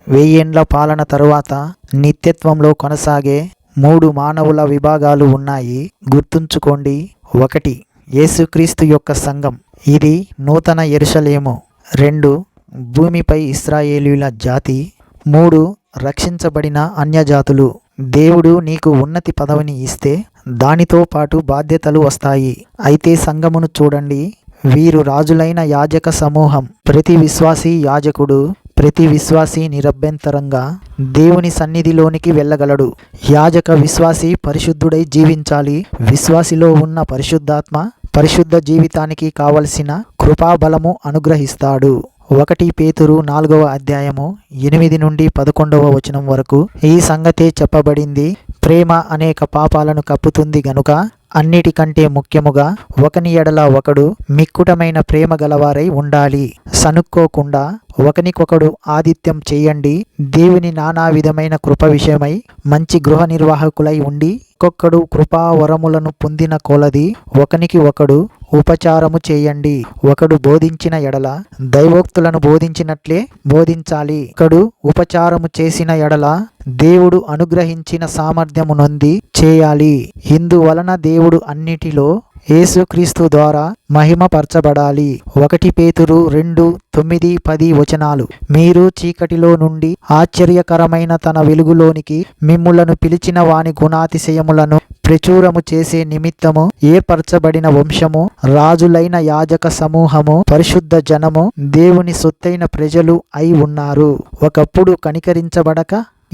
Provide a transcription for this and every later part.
వెయ్యేండ్ల పాలన తరువాత నిత్యత్వంలో కొనసాగే 3 మానవుల విభాగాలు ఉన్నాయి. గుర్తుంచుకోండి. 1. యేసుక్రీస్తు యొక్క సంఘం. ఇది నూతన యెరూషలేము. 2. భూమిపై ఇశ్రాయేలీయుల జాతి. 3. రక్షించబడిన అన్యజాతులు. దేవుడు నీకు ఉన్నతి పదవిని ఇస్తే దానితో పాటు బాధ్యతలు వస్తాయి. అయితే సంఘమును చూడండి. వీరు రాజులైన యాజక సమూహం. ప్రతి విశ్వాసీ యాజకుడు, ప్రతి విశ్వాసీ నిరభ్యంతరంగా దేవుని సన్నిధిలోనికి వెళ్ళగలడు. యాజక విశ్వాసి పరిశుద్ధుడై జీవించాలి. విశ్వాసిలో ఉన్న పరిశుద్ధాత్మ పరిశుద్ధ జీవితానికి కావలసిన కృపాబలము అనుగ్రహిస్తాడు. 1 పేతురు 4వ అధ్యాయము 8 నుండి 11వ వచనం వరకు ఈ సంగతే చెప్పబడింది. ప్రేమ అనేక పాపాలను కప్పుతుంది గనుక అన్నిటికంటే ముఖ్యముగా ఒకని ఎడల ఒకడు మిక్కుటమైన ప్రేమ గలవారై ఉండాలి. సనుక్కోకుండా ఒకనికొకడు ఆతిథ్యం చేయండి. దేవుని నానా విధమైన కృప విషయమై మంచి గృహ నిర్వాహకులై ఉండి ఒక్కొక్కడు కృపావరములను పొందిన కొలది ఒకనికి ఒకడు ఉపచారము చేయండి. ఒకడు బోధించిన ఎడల దైవోక్తులను బోధించినట్లే బోధించాలి. ఒకడు ఉపచారము చేసిన ఎడల దేవుడు అనుగ్రహించిన సామర్థ్యము నొంది చేయాలి. ఇందువలన దేవుడు అన్నిటిలో యేసుక్రీస్తు ద్వారా మహిమపరచబడాలి. 1 పేతురు 2:9-10 వచనాలు. మీరు చీకటిలో నుండి ఆశ్చర్యకరమైన తన వెలుగులోనికి మిమ్ములను పిలిచిన వాని గుణాతిశయములను ప్రచురము చేసే నిమిత్తము ఏర్పరచబడిన వంశము, రాజులైన యాజక సమూహము, పరిశుద్ధ జనము, దేవుని సొత్తైన ప్రజలు అయి ఉన్నారు. ఒకప్పుడు కనికరించబడక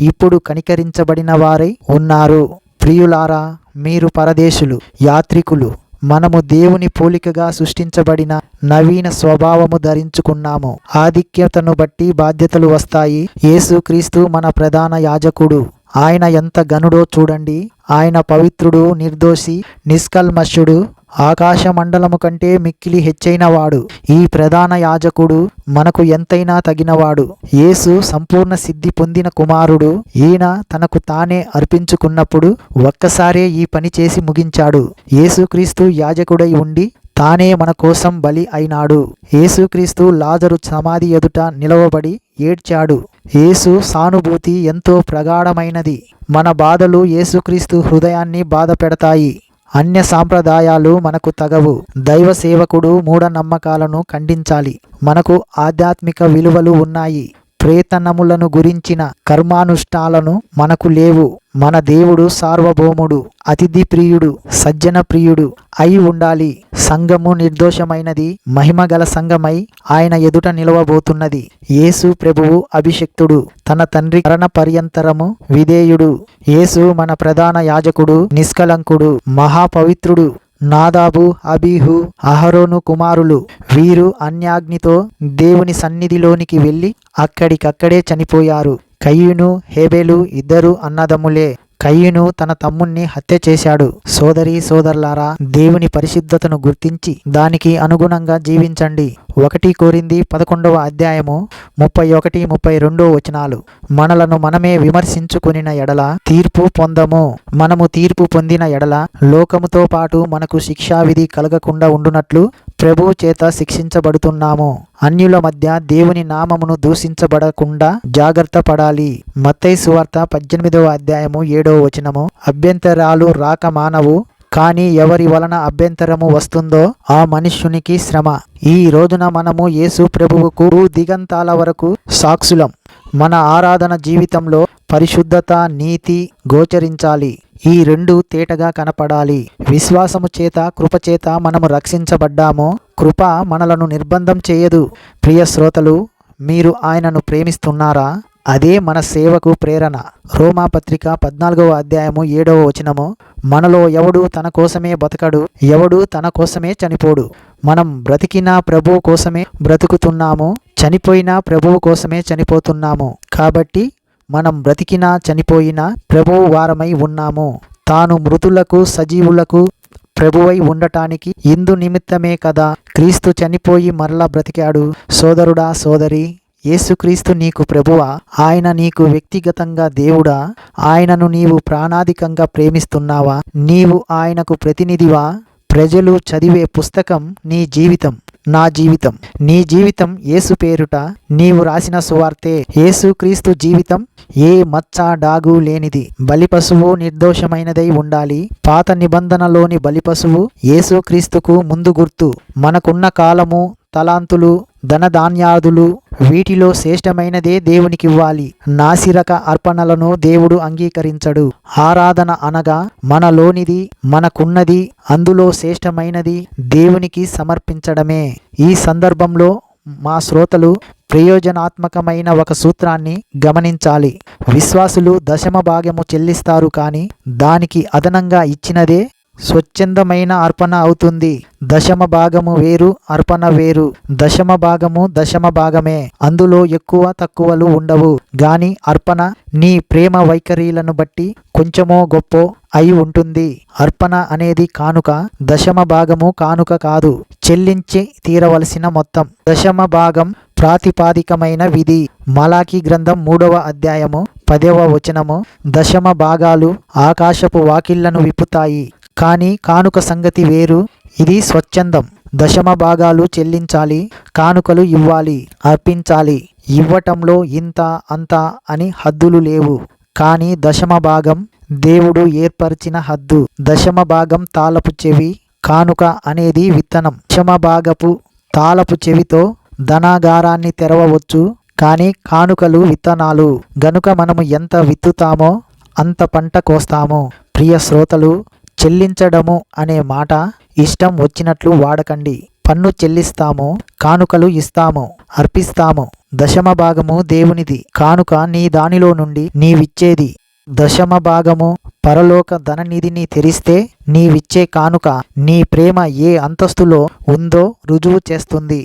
ఇప్పుడు కనికరించబడిన వారై ఉన్నారు. ప్రియులారా, మీరు పరదేశులు, యాత్రికులు. మనము దేవుని పోలికగా సృష్టించబడిన నవీన స్వభావము ధరించుకున్నాము. ఆధిక్యతను బట్టి బాధ్యతలు వస్తాయి. యేసుక్రీస్తు మన ప్రధాన యాజకుడు. ఆయన ఎంత ఘనుడో చూడండి. ఆయన పవిత్రుడు, నిర్దోషి, నిష్కల్మషుడు, ఆకాశ మండలము కంటే మిక్కిలి హెచ్చైనవాడు. ఈ ప్రధాన యాజకుడు మనకు ఎంతైనా తగినవాడు. యేసు సంపూర్ణ సిద్ధి పొందిన కుమారుడు. ఈయన తనకు తానే అర్పించుకున్నప్పుడు ఒక్కసారే ఈ పని చేసి ముగించాడు. యేసుక్రీస్తు యాజకుడై ఉండి తానే మన కోసం బలి అయినాడు. యేసుక్రీస్తు లాజరు సమాధి ఎదుట నిలవబడి ఏడ్చాడు. యేసు సానుభూతి ఎంతో ప్రగాఢమైనది. మన బాధలు యేసుక్రీస్తు హృదయాన్ని బాధ పెడతాయి. అన్య సాంప్రదాయాలు మనకు తగవు. దైవ సేవకుడు మూఢనమ్మకాలను ఖండించాలి. మనకు ఆధ్యాత్మిక విలువలు ఉన్నాయి. ప్రేతనములను గురించిన కర్మానుష్ఠాలను మనకు లేవు. మన దేవుడు సార్వభౌముడు, అతిథి ప్రియుడు, సజ్జన ప్రియుడు అయి ఉండాలి. సంఘము నిర్దోషమైనది, మహిమగల సంఘమై ఆయన ఎదుట నిలవబోతున్నది. యేసు ప్రభువు అభిషిక్తుడు, తన తండ్రి మరణ పర్యంతరము విధేయుడు. యేసు మన ప్రధాన యాజకుడు, నిష్కలంకుడు, మహాపవిత్రుడు. నాదాబు, అబీహు, అహరోను కుమారులు. వీరు అన్యాగ్నితో దేవుని సన్నిధిలోనికి వెళ్ళి అక్కడికక్కడే చనిపోయారు. కయీను, హేబెలు ఇద్దరు అన్నదమ్ములే. కయీను తన తమ్ముణ్ణి హత్య చేశాడు. సోదరీ సోదరులారా, దేవుని పరిశుద్ధతను గుర్తించి దానికి అనుగుణంగా జీవించండి. 1 కొరింథీ 11వ అధ్యాయము 31-32 వచనాలు. మనలను మనమే విమర్శించుకొనిన ఎడల తీర్పు పొందము. మనము తీర్పు పొందిన ఎడల లోకముతో పాటు మనకు శిక్షావిధి కలగకుండా ఉండునట్లు ప్రభువు చేత శిక్షించబడుతున్నాము. అన్యుల మధ్య దేవుని నామమును దూషించబడకుండా జాగ్రత్త పడాలి. మత్తయి సువార్త 18వ అధ్యాయము 7వ వచనము. అభ్యంతరాలు రాక మానవు, కానీ ఎవరి వలన అభ్యంతరము వస్తుందో ఆ మనుష్యునికి శ్రమ. ఈ రోజున మనము యేసు ప్రభువుకు దిగంతాల వరకు సాక్షులం. మన ఆరాధన జీవితంలో పరిశుద్ధత, నీతి గోచరించాలి. ఈ రెండు తేటగా కనపడాలి. విశ్వాసము చేత, కృపచేత మనము రక్షించబడ్డాము. కృప మనలను నిర్బంధం చేయదు. ప్రియ శ్రోతలు, మీరు ఆయనను ప్రేమిస్తున్నారా? అదే మన సేవకు ప్రేరణ. రోమాపత్రిక 14వ అధ్యాయము 7వ వచనము. మనలో ఎవడు తన కోసమే బతకడు, ఎవడు తన కోసమే చనిపోడు. మనం బ్రతికినా ప్రభువు కోసమే బ్రతుకుతున్నాము, చనిపోయినా ప్రభువు కోసమే చనిపోతున్నాము. కాబట్టి మనం బ్రతికినా చనిపోయినా ప్రభువు వారమై ఉన్నాము. తాను మృతులకు సజీవులకు ప్రభువై ఉండటానికి ఇందు నిమిత్తమే కదా క్రీస్తు చనిపోయి మరలా బ్రతికాడు. సోదరుడా, సోదరి, యేసుక్రీస్తు నీకు ప్రభువా? ఆయన నీకు వ్యక్తిగతంగా దేవుడా? ఆయనను నీవు ప్రాణాధికంగా ప్రేమిస్తున్నావా? నీవు ఆయనకు ప్రతినిధివా? ప్రజలు చదివే పుస్తకం నీ జీవితం, నా జీవితం. నీ జీవితం యేసు పేరుట నీవు రాసిన సువార్తే. యేసుక్రీస్తు జీవితం ఏ మచ్చ డాగు లేనిది. బలిపశువు నిర్దోషమైనదై ఉండాలి. పాత నిబంధనలోని బలిపశువు యేసుక్రీస్తుకు ముందు గుర్తు. మనకున్న కాలము, తలాంతులు, ధనధాన్యాదులు వీటిలో శ్రేష్టమైనదే దేవునికివ్వాలి. నాసిరక అర్పణలను దేవుడు అంగీకరించడు. ఆరాధన అనగా మనలోనిది, మనకున్నది, అందులో శ్రేష్టమైనది దేవునికి సమర్పించడమే. ఈ సందర్భంలో మా శ్రోతలు ప్రయోజనాత్మకమైన ఒక సూత్రాన్ని గమనించాలి. విశ్వాసులు దశమ భాగము చెల్లిస్తారు, కానీ దానికి అదనంగా ఇచ్చినదే స్వచ్ఛందమైన అర్పణ అవుతుంది. దశమ భాగము వేరు, అర్పణ వేరు. దశమ భాగము దశమ భాగమే, అందులో ఎక్కువ తక్కువలు ఉండవు. గాని అర్పణ నీ ప్రేమ వైఖరిలను బట్టి కొంచెమో గొప్పో అయి ఉంటుంది. అర్పణ అనేది కానుక, దశమ భాగము కానుక కాదు, చెల్లించి తీరవలసిన మొత్తం. దశమ భాగం ప్రాతిపాదికమైన విధి. మలాకి గ్రంథం 3వ అధ్యాయము 10వ వచనము. దశమ భాగాలు ఆకాశపు వాకిళ్లను విప్పుతాయి, కానీ కానుక సంగతి వేరు. ఇది స్వచ్ఛందం. దశమ భాగాలు చెల్లించాలి, కానుకలు ఇవ్వాలి, అర్పించాలి. ఇవ్వటంలో ఇంత అంత అని హద్దులు లేవు. కానీ దశమ భాగం దేవుడు ఏర్పరిచిన హద్దు. దశమ భాగం తాళపు చెవి. కానుక అనేది విత్తనం. దశమ భాగపు తాళపు చెవితో ధనాగారాన్ని తెరవవచ్చు, కానీ కానుకలు విత్తనాలు. గనుక మనము ఎంత విత్తుతామో అంత పంట కోస్తాము. ప్రియ శ్రోతలు, చెల్లించడము అనే మాట ఇష్టం వచ్చినట్లు వాడకండి. పన్ను చెల్లిస్తాము, కానుకలు ఇస్తాము, అర్పిస్తాము. దశమ భాగము దేవునిది. కానుక నీ దానిలో నుండి నీవిచ్చేది. దశమ భాగము పరలోక ధననిధిని తెరిస్తే నీవిచ్చే కానుక నీ ప్రేమ ఏ అంతస్తులో ఉందో రుజువు చేస్తుంది.